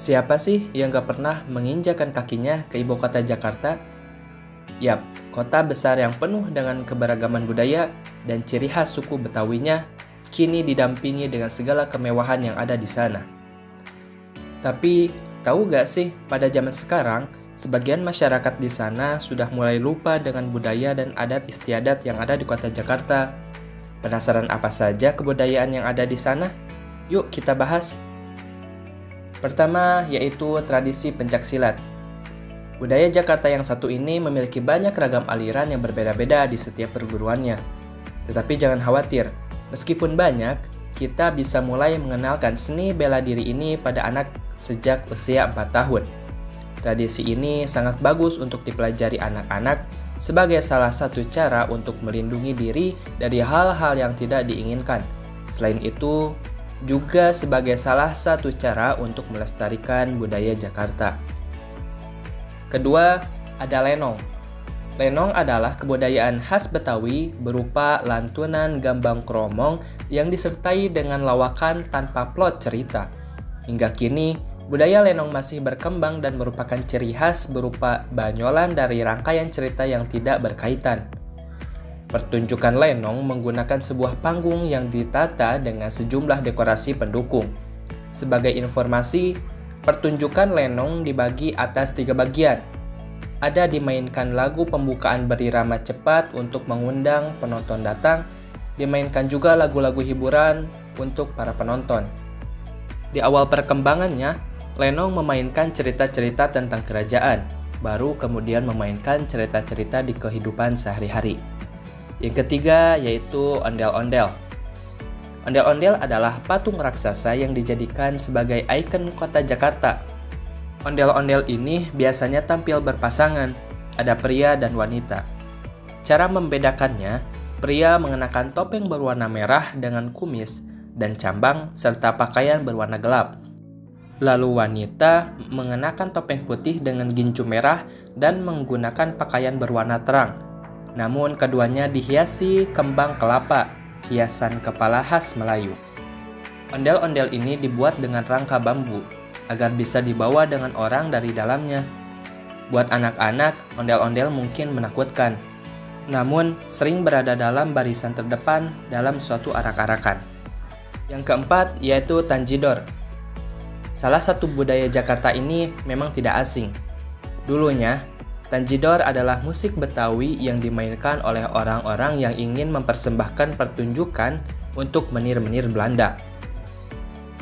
Siapa sih yang gak pernah menginjakan kakinya ke ibu kota Jakarta? Yap, kota besar yang penuh dengan keberagaman budaya dan ciri khas suku Betawinya kini didampingi dengan segala kemewahan yang ada di sana. Tapi, tahu gak sih, pada zaman sekarang, sebagian masyarakat di sana sudah mulai lupa dengan budaya dan adat istiadat yang ada di kota Jakarta. Penasaran apa saja kebudayaan yang ada di sana? Yuk kita bahas. Pertama, yaitu tradisi pencaksilat. Budaya Jakarta yang satu ini memiliki banyak ragam aliran yang berbeda-beda di setiap perguruannya. Tetapi jangan khawatir, meskipun banyak, kita bisa mulai mengenalkan seni bela diri ini pada anak sejak usia 4 tahun. Tradisi ini sangat bagus untuk dipelajari anak-anak sebagai salah satu cara untuk melindungi diri dari hal-hal yang tidak diinginkan. Selain itu, juga sebagai salah satu cara untuk melestarikan budaya Jakarta. Kedua, ada lenong. Lenong adalah kebudayaan khas Betawi berupa lantunan gambang kromong yang disertai dengan lawakan tanpa plot cerita. Hingga kini, budaya lenong masih berkembang dan merupakan ciri khas berupa banyolan dari rangkaian cerita yang tidak berkaitan. Pertunjukan lenong menggunakan sebuah panggung yang ditata dengan sejumlah dekorasi pendukung. Sebagai informasi, pertunjukan lenong dibagi atas 3 bagian. Ada dimainkan lagu pembukaan berirama cepat untuk mengundang penonton datang, dimainkan juga lagu-lagu hiburan untuk para penonton. Di awal perkembangannya, lenong memainkan cerita-cerita tentang kerajaan, baru kemudian memainkan cerita-cerita di kehidupan sehari-hari. Yang ketiga yaitu ondel-ondel. Ondel-ondel adalah patung raksasa yang dijadikan sebagai ikon kota Jakarta. Ondel-ondel ini biasanya tampil berpasangan, ada pria dan wanita. Cara membedakannya, pria mengenakan topeng berwarna merah dengan kumis dan cambang serta pakaian berwarna gelap. Lalu wanita mengenakan topeng putih dengan gincu merah dan menggunakan pakaian berwarna terang. Namun keduanya dihiasi kembang kelapa, hiasan kepala khas Melayu. Ondel-ondel ini dibuat dengan rangka bambu, agar bisa dibawa dengan orang dari dalamnya. Buat anak-anak, ondel-ondel mungkin menakutkan, namun sering berada dalam barisan terdepan dalam suatu arak-arakan. Yang keempat yaitu tanjidor. Salah satu budaya Jakarta ini memang tidak asing. Dulunya, tanjidor adalah musik Betawi yang dimainkan oleh orang-orang yang ingin mempersembahkan pertunjukan untuk menir-menir Belanda.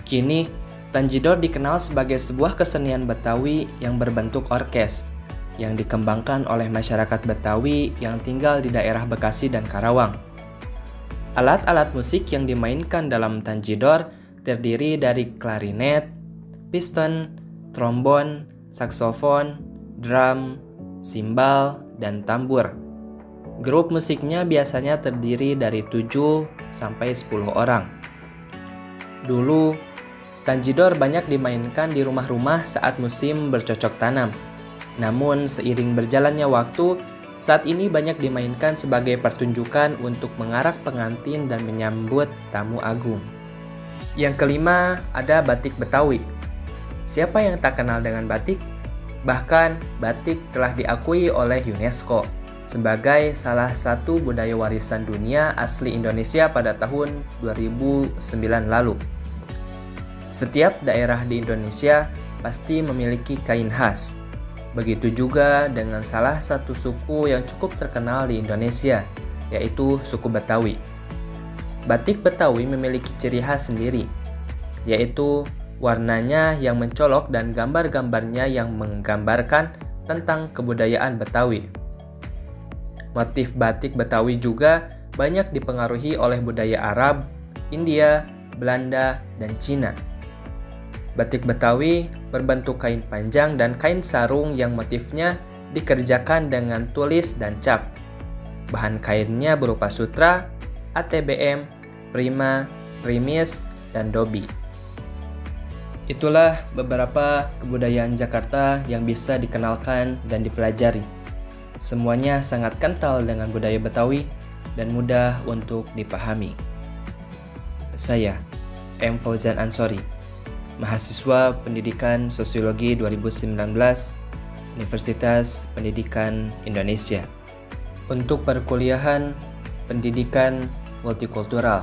Kini, tanjidor dikenal sebagai sebuah kesenian Betawi yang berbentuk orkes, yang dikembangkan oleh masyarakat Betawi yang tinggal di daerah Bekasi dan Karawang. Alat-alat musik yang dimainkan dalam tanjidor terdiri dari klarinet, piston, trombon, saksofon, drum, simbal, dan tambur. Grup musiknya biasanya terdiri dari 7-10 orang. Dulu, tanjidor banyak dimainkan di rumah-rumah saat musim bercocok tanam. Namun, seiring berjalannya waktu, saat ini banyak dimainkan sebagai pertunjukan untuk mengarak pengantin dan menyambut tamu agung. Yang kelima, ada batik Betawi. Siapa yang tak kenal dengan batik? Bahkan, batik telah diakui oleh UNESCO sebagai salah satu budaya warisan dunia asli Indonesia pada tahun 2009 lalu. Setiap daerah di Indonesia pasti memiliki kain khas. Begitu juga dengan salah satu suku yang cukup terkenal di Indonesia, yaitu suku Betawi. Batik Betawi memiliki ciri khas sendiri, yaitu warnanya yang mencolok dan gambar-gambarnya yang menggambarkan tentang kebudayaan Betawi. Motif batik Betawi juga banyak dipengaruhi oleh budaya Arab, India, Belanda, dan Cina. Batik Betawi berbentuk kain panjang dan kain sarung yang motifnya dikerjakan dengan tulis dan cap. Bahan kainnya berupa sutra, ATBM, prima, primis, dan dobi. Itulah beberapa kebudayaan Jakarta yang bisa dikenalkan dan dipelajari. Semuanya sangat kental dengan budaya Betawi dan mudah untuk dipahami. Saya, M. Fauzan Ansori. mahasiswa Pendidikan Sosiologi 2019, Universitas Pendidikan Indonesia. Untuk perkuliahan Pendidikan Multikultural,